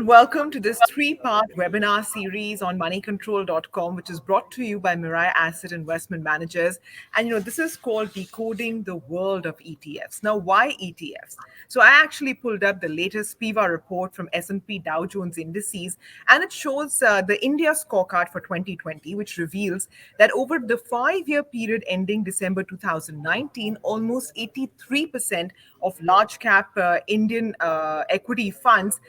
welcome to this three-part webinar series on moneycontrol.com, which is brought to you by Mirai Asset Investment Managers. And this is called Decoding the World of ETFs. Now, why ETFs? So I actually pulled up the latest PIVA report from S&P Dow Jones Indices, and it shows the India scorecard for 2020, which reveals that over the 5-year period ending December 2019, almost 83% of large cap Indian equity funds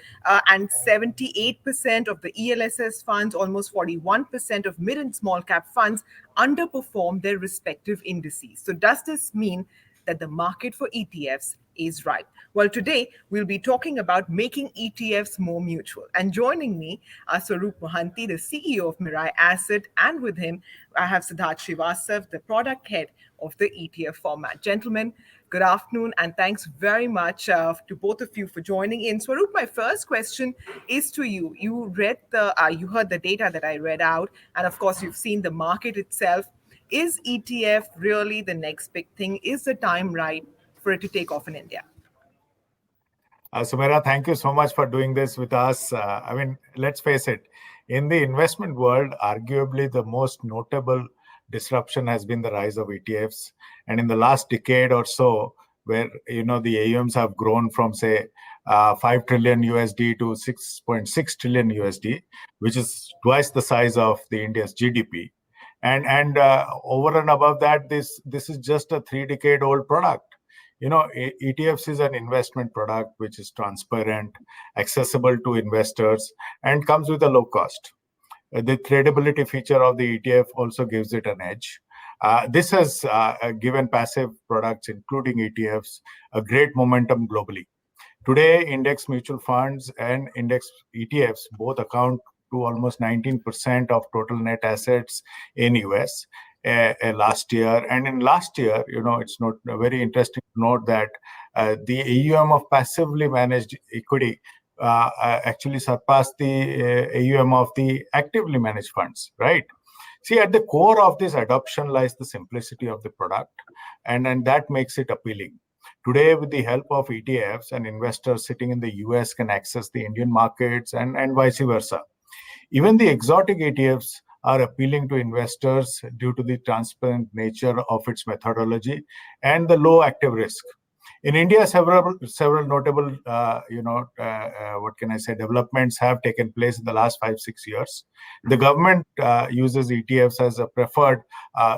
and 78% of the ELSS funds, almost 41% of mid and small cap funds underperform their respective indices. So, does this mean that the market for ETFs is ripe? Well, today we'll be talking about making ETFs more mutual. And joining me are Swaroop Mohanty, the CEO of Mirai Asset, and with him I have Siddharth Srivastav, the product head of the ETF format. Gentlemen, good afternoon, and thanks very much to both of you for joining in. Swaroop, my first question is to you. You heard the data that I read out, and of course, you've seen the market itself. Is ETF really the next big thing? Is the time right for it to take off in India? Sumera, thank you so much for doing this with us. Let's face it, in the investment world, arguably the most notable disruption has been the rise of ETFs. And in the last decade or so, where the AUMs have grown from say 5 trillion USD to 6.6 trillion USD, which is twice the size of the India's GDP. And over and above that, this is just a 3-decade-old product. ETFs is an investment product which is transparent, accessible to investors, and comes with a low cost. The tradability feature of the ETF also gives it an edge. This has given passive products, including ETFs, a great momentum globally. Today, index mutual funds and index ETFs both account to almost 19% of total net assets in US last year. And in last year, it's not very interesting to note that the AUM of passively managed equity actually surpassed the AUM of the actively managed funds, right? See, at the core of this adoption lies the simplicity of the product, and that makes it appealing. Today, with the help of ETFs, and investors sitting in the US can access the Indian markets and vice versa. Even the exotic ETFs are appealing to investors due to the transparent nature of its methodology and the low active risk. In India, several notable, developments have taken place in the last 5-6 years. The government uses ETFs as a preferred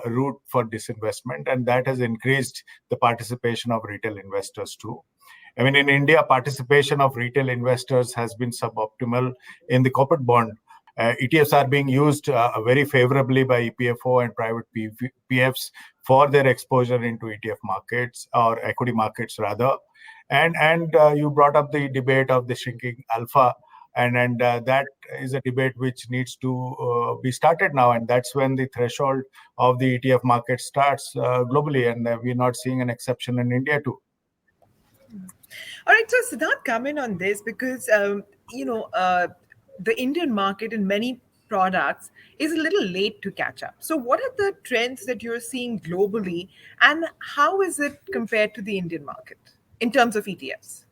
route for disinvestment, and that has increased the participation of retail investors too. In India, participation of retail investors has been suboptimal in the corporate bond. ETFs are being used very favorably by EPFO and private PFs for their exposure into ETF markets, or equity markets rather. And you brought up the debate of the shrinking alpha, and that is a debate which needs to be started now, and that's when the threshold of the ETF market starts globally, and we're not seeing an exception in India too. All right, so Siddharth, come in on this because the Indian market in many products is a little late to catch up. So what are the trends that you're seeing globally, and how is it compared to the Indian market in terms of ETFs?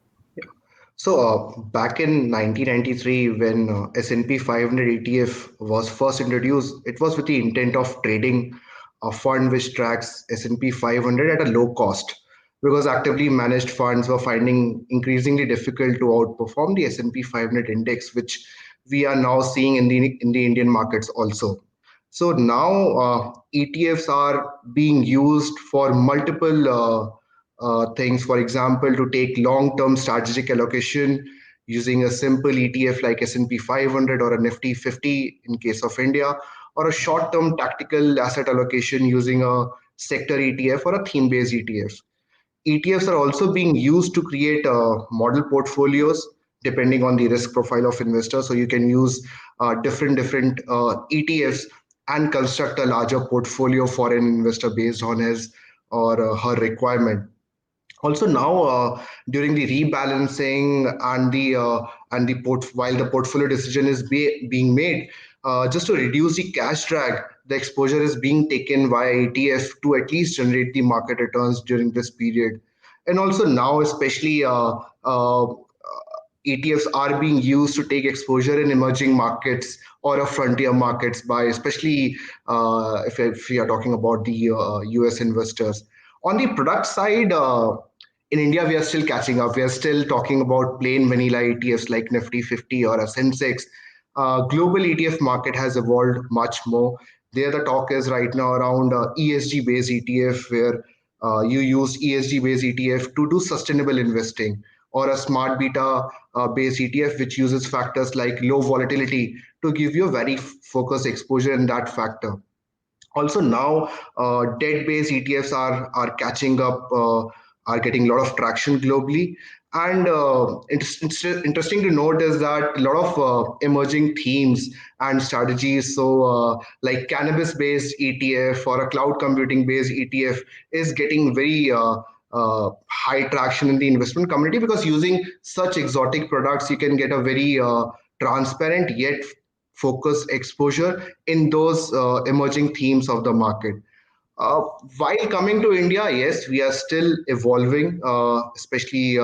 So back in 1993, when S&P 500 ETF was first introduced, it was with the intent of trading a fund which tracks S&P 500 at a low cost, because actively managed funds were finding increasingly difficult to outperform the S&P 500 index, which we are now seeing in the Indian markets also. So now ETFs are being used for multiple things. For example, to take long-term strategic allocation using a simple ETF like S&P 500 or a Nifty 50 in case of India, or a short-term tactical asset allocation using a sector ETF or a theme-based ETF. ETFs are also being used to create model portfolios depending on the risk profile of investors. So you can use different ETFs and construct a larger portfolio for an investor based on his or her requirement. Also now, during the rebalancing while the portfolio decision is being made, just to reduce the cash drag, the exposure is being taken via ETF to at least generate the market returns during this period. And also now, especially ETFs are being used to take exposure in emerging markets or a frontier markets by especially if we are talking about the US investors. On the product side, in India, we are still catching up. We are still talking about plain vanilla ETFs like Nifty 50 or a Sensex. Global ETF market has evolved much more. There, the talk is right now around ESG based ETF, where you use ESG based ETF to do sustainable investing, or a smart beta based ETF, which uses factors like low volatility to give you a very focused exposure in that factor. Also now, debt-based ETFs are catching up, are getting a lot of traction globally. And it's interesting to note is that a lot of emerging themes and strategies. So, like cannabis-based ETF or a cloud computing-based ETF is getting very high traction in the investment community, because using such exotic products, you can get a very transparent yet focused exposure in those emerging themes of the market. Uh, while coming to India, yes, we are still evolving, especially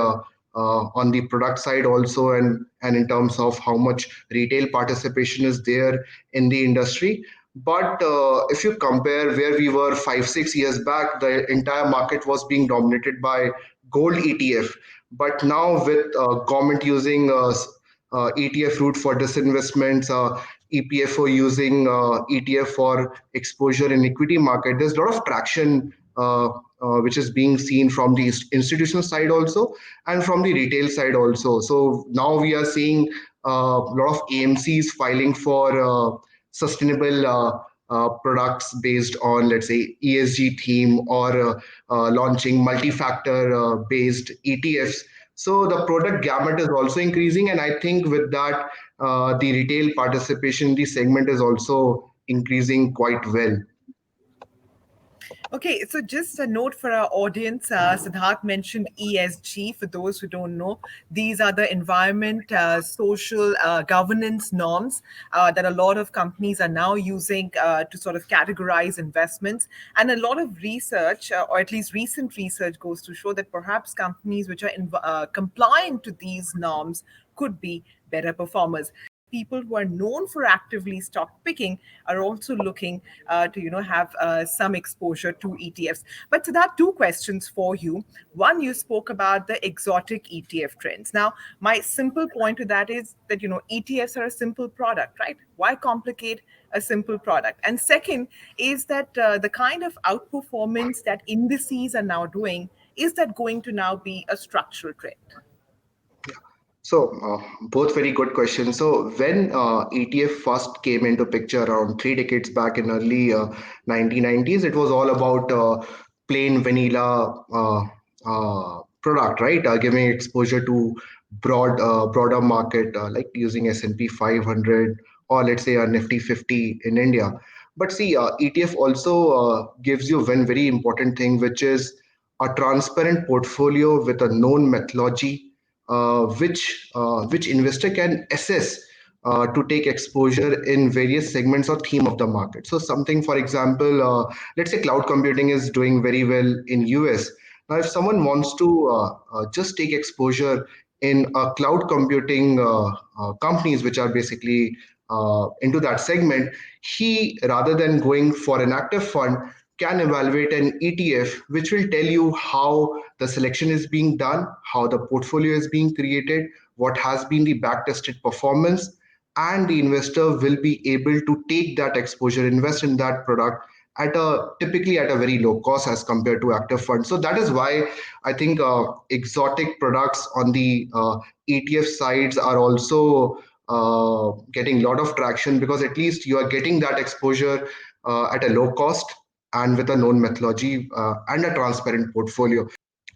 on the product side also, and in terms of how much retail participation is there in the industry. But if you compare where we were 5 6 years back, the entire market was being dominated by gold ETF. But now with government using ETF route for disinvestments, EPFO using ETF for exposure in equity market, there's a lot of traction which is being seen from the institutional side also, and from the retail side also. So now we are seeing a lot of AMCs filing for sustainable products based on, let's say, ESG theme, or launching multi-factor based ETFs. So the product gamut is also increasing, and I think with that, the retail participation in the segment is also increasing quite well. Okay, so just a note for our audience. Siddharth mentioned ESG. For those who don't know, these are the environment, social, governance norms that a lot of companies are now using to sort of categorize investments. And a lot of research, or at least recent research, goes to show that perhaps companies which are compliant to these norms could be better performers. People who are known for actively stock picking are also looking to have some exposure to ETFs. But so there are two questions for you. One, you spoke about the exotic ETF trends. Now, my simple point to that is that ETFs are a simple product, right? Why complicate a simple product? And second is that the kind of outperformance that indices are now doing, is that going to now be a structural trend? So both very good questions. So when ETF first came into picture around 3 decades back in early 1990s, it was all about plain vanilla product, right? Giving exposure to broader market, like using S&P 500, or let's say a Nifty 50 in India. But see, ETF also gives you one very important thing, which is a transparent portfolio with a known methodology, which investor can assess to take exposure in various segments or theme of the market. So something, for example, let's say cloud computing is doing very well in US. Now, if someone wants to just take exposure in cloud computing companies, which are basically into that segment, he, rather than going for an active fund, can evaluate an ETF, which will tell you how the selection is being done, how the portfolio is being created, what has been the back-tested performance, and the investor will be able to take that exposure, invest in that product at a typically at a very low cost as compared to active funds. So that is why I think exotic products on the ETF sides are also getting a lot of traction, because at least you are getting that exposure at a low cost and with a known methodology and a transparent portfolio.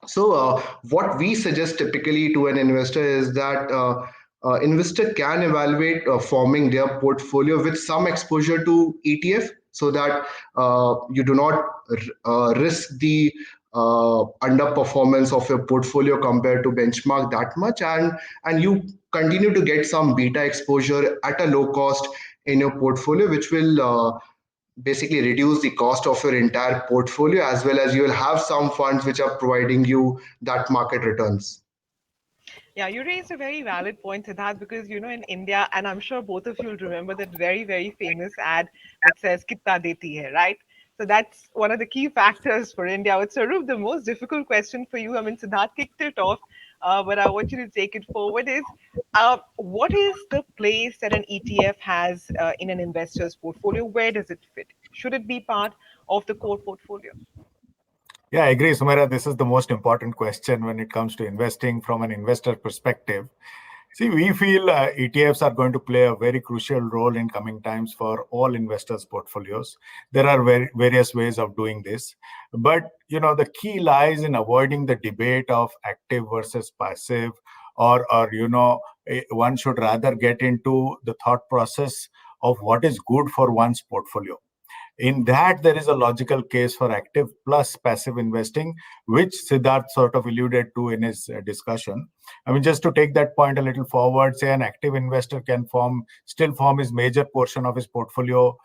So, what we suggest typically to an investor is that investor can evaluate forming their portfolio with some exposure to ETF, so that you do not risk the underperformance of your portfolio compared to benchmark that much, and you continue to get some beta exposure at a low cost in your portfolio, which will basically reduce the cost of your entire portfolio, as well as you will have some funds which are providing you that market returns. Yeah, you raised a very valid point to that because, in India, and I'm sure both of you will remember that very, very famous ad that says, Kitta deti hai, right? So that's one of the key factors for India. I would Sarup, the most difficult question for you, I mean, Siddharth kicked it off, but I want you to take it forward is, what is the place that an ETF has in an investor's portfolio? Where does it fit? Should it be part of the core portfolio? Yeah, I agree, Sumera. This is the most important question when it comes to investing from an investor perspective. See, we feel ETFs are going to play a very crucial role in coming times for all investors' portfolios. There are various ways of doing this, but the key lies in avoiding the debate of active versus passive, or one should rather get into the thought process of what is good for one's portfolio. In that, there is a logical case for active plus passive investing, which Siddharth sort of alluded to in his discussion. I mean, just to take that point a little forward, say an active investor can still form his major portion of his portfolio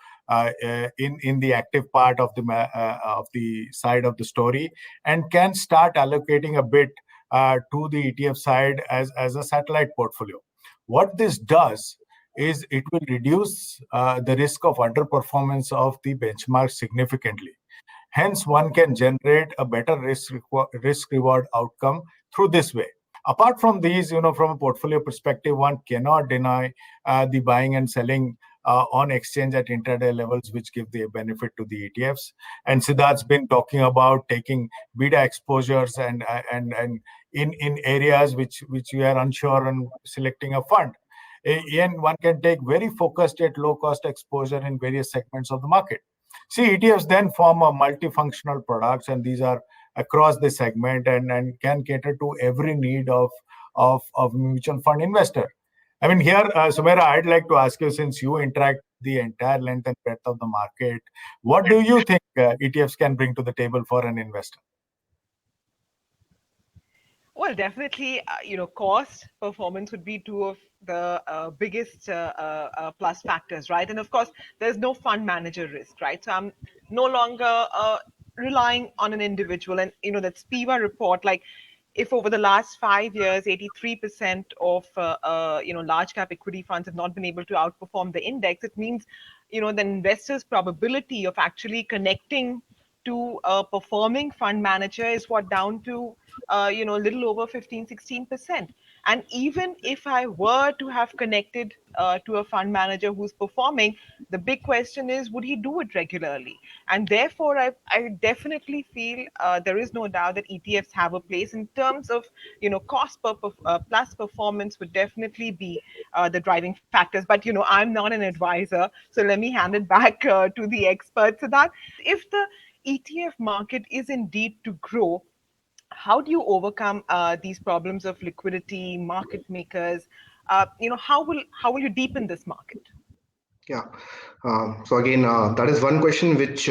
in the active part of the side of the story, and can start allocating a bit to the ETF side as a satellite portfolio. What this does is it will reduce the risk of underperformance of the benchmark significantly. Hence, one can generate a better risk reward outcome through this way. Apart from these, from a portfolio perspective, one cannot deny the buying and selling on exchange at intraday levels, which give the benefit to the ETFs. And Siddharth's been talking about taking beta exposures and in areas which we are unsure and selecting a fund. And one can take very focused yet low cost exposure in various segments of the market. See, ETFs then form a multifunctional products, and these are across the segment and can cater to every need of mutual fund investor. I mean, here, Sumera, I'd like to ask you, since you interact the entire length and breadth of the market, what do you think ETFs can bring to the table for an investor? Well, definitely, cost performance would be two of the biggest plus factors, right? And of course, there's no fund manager risk, right? So I'm no longer relying on an individual. And, that SPIVA report, like if over the last 5 years, 83% of, large cap equity funds have not been able to outperform the index, it means, the investor's probability of actually connecting to a performing fund manager is what down to a little over 15-16%. And even if I were to have connected to a fund manager who's performing, the big question is, would he do it regularly? And therefore, I definitely feel there is no doubt that ETFs have a place in terms of, cost plus performance would definitely be the driving factors. But, I'm not an advisor. So let me hand it back to the experts. So that if the ETF market is indeed to grow, how do you overcome these problems of liquidity, market makers? How will you deepen this market? Yeah. So again, that is one question which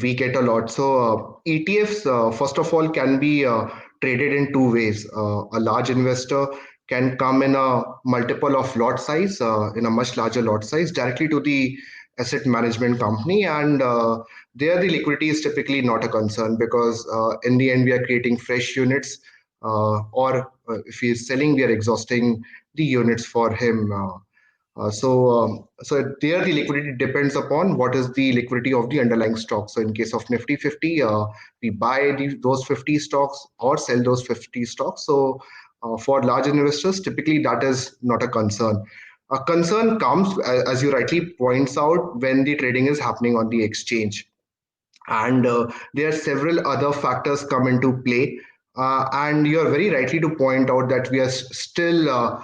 we get a lot. So ETFs, first of all, can be traded in two ways. A large investor can come in a multiple of lot size, in a much larger lot size, directly to the asset management company, and there the liquidity is typically not a concern because in the end we are creating fresh units, or if he is selling, we are exhausting the units for him. So there the liquidity depends upon what is the liquidity of the underlying stock. So in case of Nifty 50, we buy those 50 stocks or sell those 50 stocks. So for large investors, typically that is not a concern. A concern comes, as you rightly points out, when the trading is happening on the exchange, and there are several other factors come into play, and you are very rightly to point out that we are still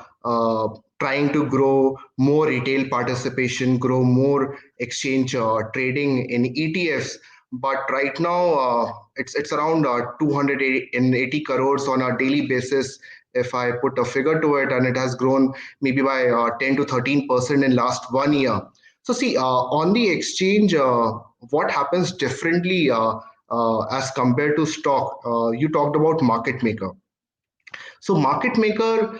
trying to grow more retail participation, grow more exchange trading in ETFs. But right now it's around 280 crores on a daily basis, if I put a figure to it, and it has grown maybe by 10 to 13% in last 1 year. So see, on the exchange, what happens differently as compared to stock? You talked about market maker. So market maker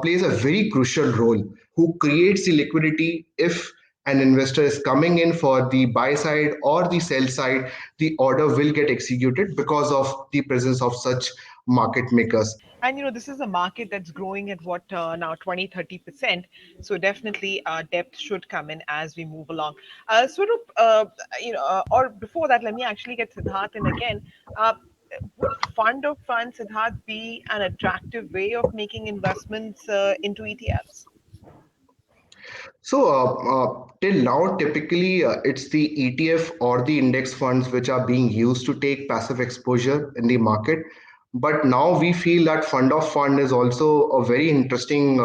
plays a very crucial role, who creates the liquidity if an investor is coming in for the buy side or the sell side, the order will get executed because of the presence of such market makers. And this is a market that's growing at what now 20-30%. So definitely depth should come in as we move along. Swaroop, or before that, let me actually get Siddharth in again. Uh, would fund of funds, Siddharth, be an attractive way of making investments into ETFs? Till now, typically it's the ETF or the index funds which are being used to take passive exposure in the market. But now we feel that fund of fund is also a very interesting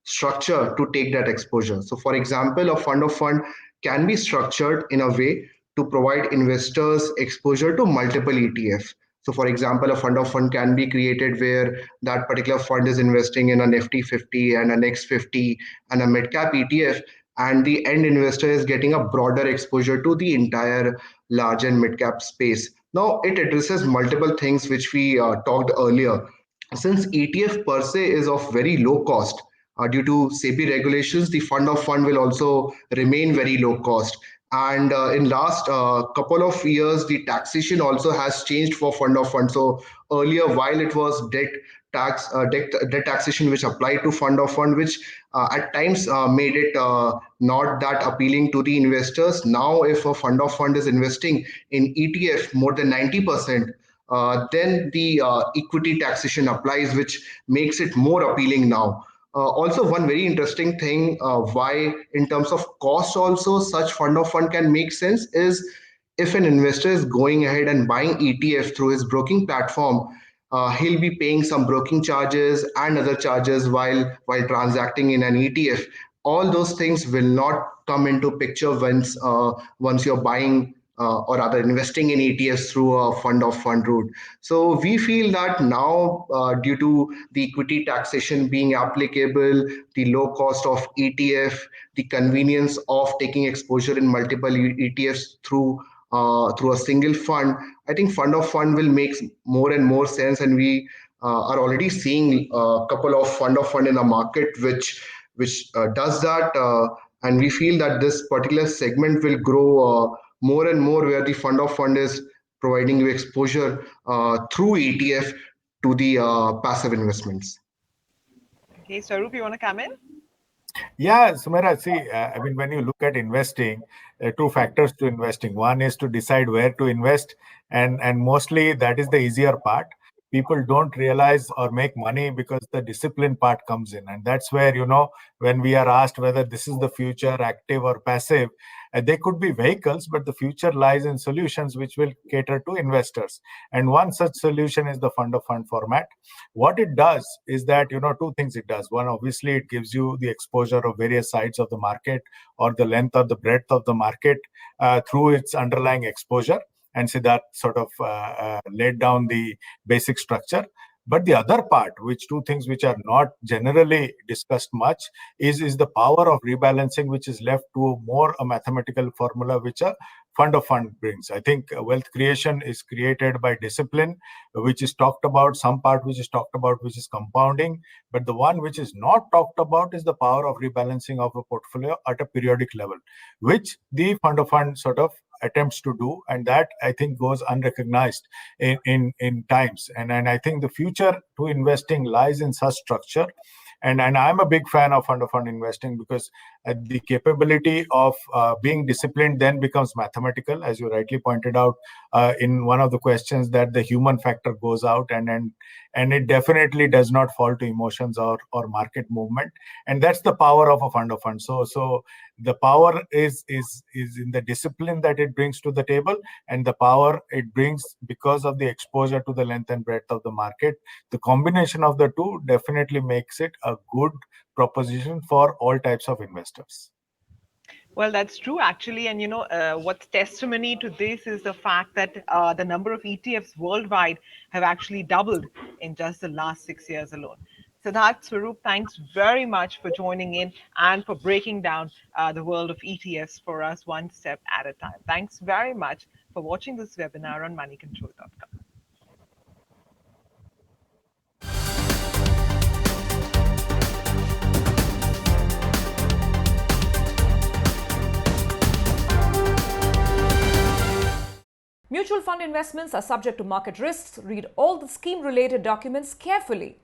structure to take that exposure. So, for example, a fund of fund can be structured in a way to provide investors exposure to multiple ETFs. So, for example, a fund of fund can be created where that particular fund is investing in a Nifty 50 and a Next 50 and a mid cap ETF, and the end investor is getting a broader exposure to the entire large and mid cap space. Now, it addresses multiple things which we talked earlier. Since ETF per se is of very low cost, due to SEBI regulations, the fund of fund will also remain very low cost. And in last couple of years, the taxation also has changed for fund of fund. So earlier, while it was debt taxation which applied to fund of fund, which at times made it not that appealing to the investors. Now, if a fund of fund is investing in ETF more than 90%, then the equity taxation applies, which makes it more appealing now. Also, one very interesting thing why, in terms of cost, also such fund of fund can make sense is if an investor is going ahead and buying ETF through his broking platform, he'll be paying some broking charges and other charges while transacting in an ETF. All those things will not come into picture once you're buying or rather investing in ETFs through a fund of fund route. So we feel that now, due to the equity taxation being applicable, the low cost of ETF, the convenience of taking exposure in multiple ETFs through a single fund, I think fund of fund will make more and more sense, and we are already seeing a couple of fund in the market which does that, and we feel that this particular segment will grow more and more, where the fund of fund is providing you exposure through ETF to the passive investments. Okay, Swaroop, you want to come in? Yeah, Sumera, see, I mean, when you look at investing, two factors to investing. One is to decide where to invest, and mostly that is the easier part. People don't realize or make money because the discipline part comes in, and that's where, when we are asked whether this is the future, active or passive, they could be vehicles, but the future lies in solutions which will cater to investors. And one such solution is the fund of fund format. What it does is that, two things it does. One, obviously, it gives you the exposure of various sides of the market or the length or the breadth of the market through its underlying exposure. And so that sort of laid down the basic structure. But the other part, which two things which are not generally discussed much, is the power of rebalancing, which is left to more a mathematical formula, which a fund of fund brings. I think wealth creation is created by discipline, which is talked about, some part which is talked about, which is compounding. But the one which is not talked about is the power of rebalancing of a portfolio at a periodic level, which the fund of fund sort of attempts to do, and that I think goes unrecognized in times. And I think the future to investing lies in such structure. And I'm a big fan of fund of fund investing because the capability of being disciplined then becomes mathematical, as you rightly pointed out in one of the questions, that the human factor goes out, and it definitely does not fall to emotions or market movement. And that's the power of a fund of fund. So the power is in the discipline that it brings to the table, and the power it brings because of the exposure to the length and breadth of the market. The combination of the two definitely makes it a good proposition for all types of investors. Well, that's true, actually. And what's testimony to this is the fact that the number of ETFs worldwide have actually doubled in just the last 6 years alone. Siddharth, Swaroop, thanks very much for joining in and for breaking down the world of ETFs for us one step at a time. Thanks very much for watching this webinar on moneycontrol.com. Mutual fund investments are subject to market risks. Read all the scheme-related documents carefully.